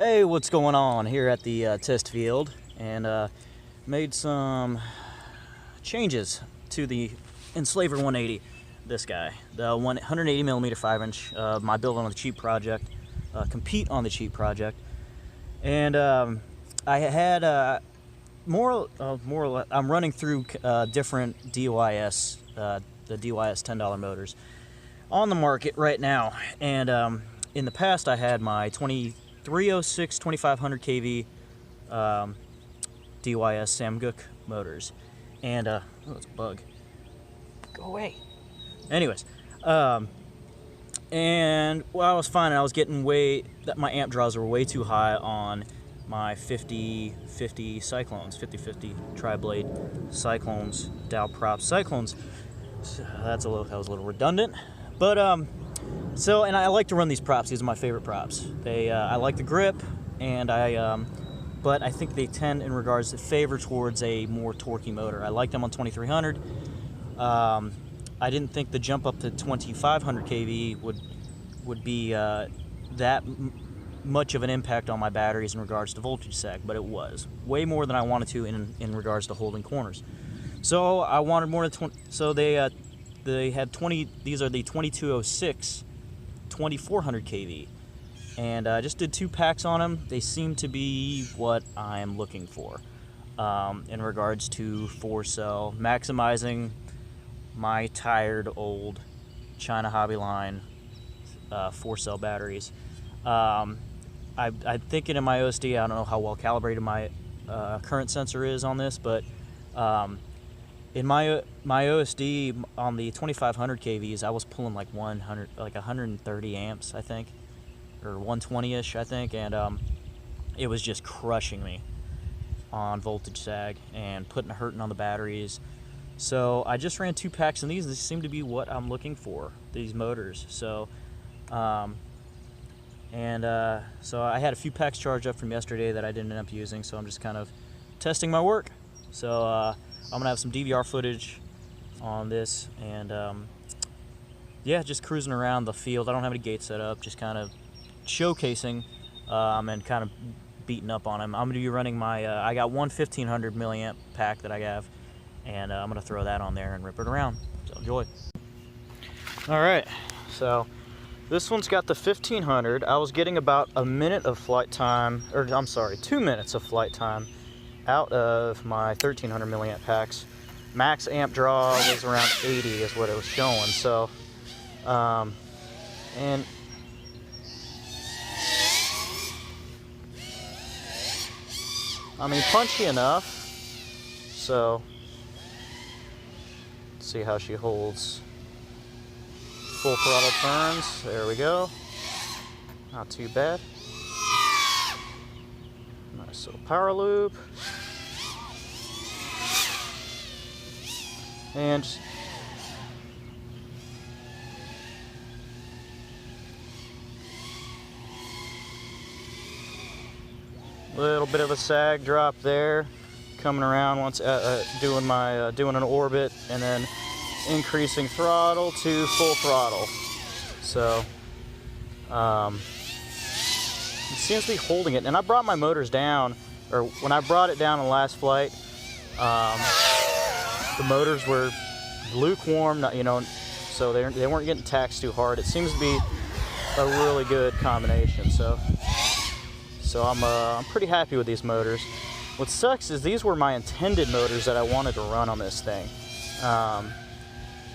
Hey, what's going on here at the test field? And made some changes to the Enslaver 180. This guy, the 180mm 5-inch, my build on the cheap project, compete on the cheap project. And I had more or less, I'm running through different DYS, the DYS $10 motors on the market right now. And in the past, I had my 306 2500 kV DYS Samguk motors, and oh, it's a bug. Go away. Anyways, and well, I was finding I was getting that my amp draws were way too high on my 50/50 Cyclones, 50/50 tri-blade Cyclones, Dalprop Cyclones. So that was a little redundant, but so, and I like to run these props. These are my favorite props. I like the grip, and but I think they tend, in regards to favor towards a more torquey motor. I like them on 2300. I didn't think the jump up to 2500 kV would be that much of an impact on my batteries in regards to voltage sag, but it was way more than I wanted to in regards to holding corners. So I wanted more than 20. So they had 20. These are the 2206 2400 kV, and I just did 2 packs on them. They seem to be what I'm looking for in regards to 4-cell, maximizing my tired old China Hobby line 4-cell batteries. I'm thinking in my OSD, I don't know how well calibrated my current sensor is on this, but in my OSD on the 2500 kVs, I was pulling like 130 amps, I think, or 120-ish, I think, and it was just crushing me on voltage sag and hurting on the batteries. So I just ran 2 packs of these. These seem to be what I'm looking for, these motors. So, so I had a few packs charged up from yesterday that I didn't end up using. So I'm just kind of testing my work. So I'm gonna have some DVR footage on this, and yeah, just cruising around the field. I don't have any gates set up, just kind of showcasing and kind of beating up on them. I'm gonna be running my I got one 1500 milliamp pack that I have, and I'm gonna throw that on there and rip it around. So enjoy. All right, so this one's got the 1500. I was getting about a minute of flight time, or I'm sorry, 2 minutes of flight time out of my 1300 milliamp packs. Max amp draw was around 80 is what it was showing. So and I mean, punchy enough. So let's see how she holds full throttle turns. There we go, not too bad. Nice little power loop. And little bit of a sag drop there, coming around once doing an orbit, and then increasing throttle to full throttle. So it seems to be holding it. And I brought my motors down, or when I brought it down in the last flight, the motors were lukewarm, so they weren't getting taxed too hard. It seems to be a really good combination. So I'm pretty happy with these motors. What sucks is these were my intended motors that I wanted to run on this thing.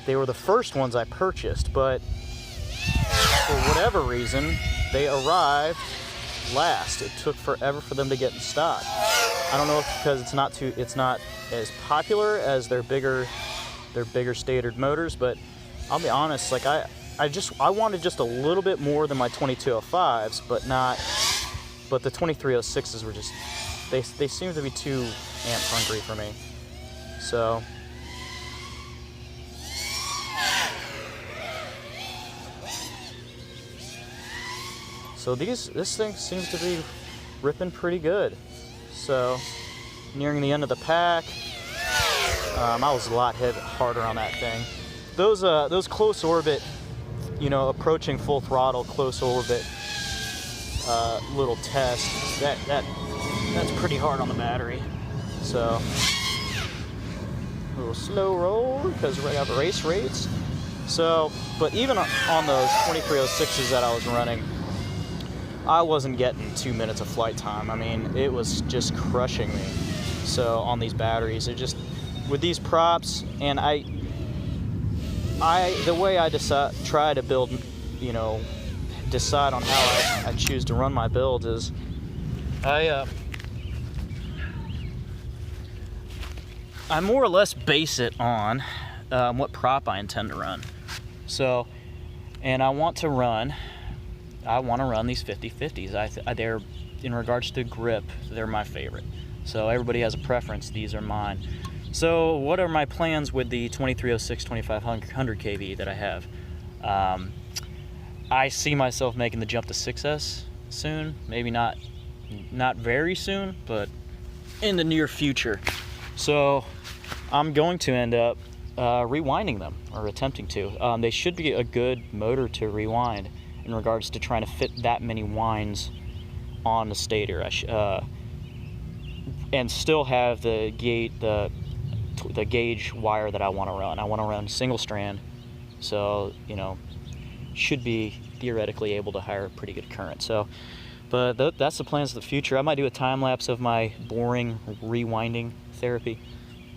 They were the first ones I purchased, but for whatever reason, they arrived last. It took forever for them to get in stock. I don't know if because it's not as popular as their bigger stated motors, but I'll be honest, like I wanted just a little bit more than my 2205s, but the 2306s were just, they seem to be too amp hungry for me. So this thing seems to be ripping pretty good. So nearing the end of the pack, I was a lot harder on that thing. Those close orbit, approaching full throttle close orbit little test. That's pretty hard on the battery. So a little slow roll because we're gonna have race rates. So, but even on those 2306s that I was running, I wasn't getting 2 minutes of flight time. I mean, it was just crushing me. So on these batteries, it just, with these props, and the way I try to build, you know, decide on how I choose to run my build is I more or less base it on what prop I intend to run. So, and I want to run these 50/50s. They're, in regards to grip, they're my favorite. So everybody has a preference. These are mine. So what are my plans with the 2306 2500 kV that I have? I see myself making the jump to 6S soon. Maybe not very soon, but in the near future. So I'm going to end up rewinding them, or attempting to. They should be a good motor to rewind in regards to trying to fit that many winds on the stator. And still have the gauge wire that I want to run. I want to run single strand, so you know, should be theoretically able to hire a pretty good current. So, but that's the plans of the future. I might do a time lapse of my boring rewinding therapy.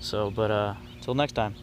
So, but till next time.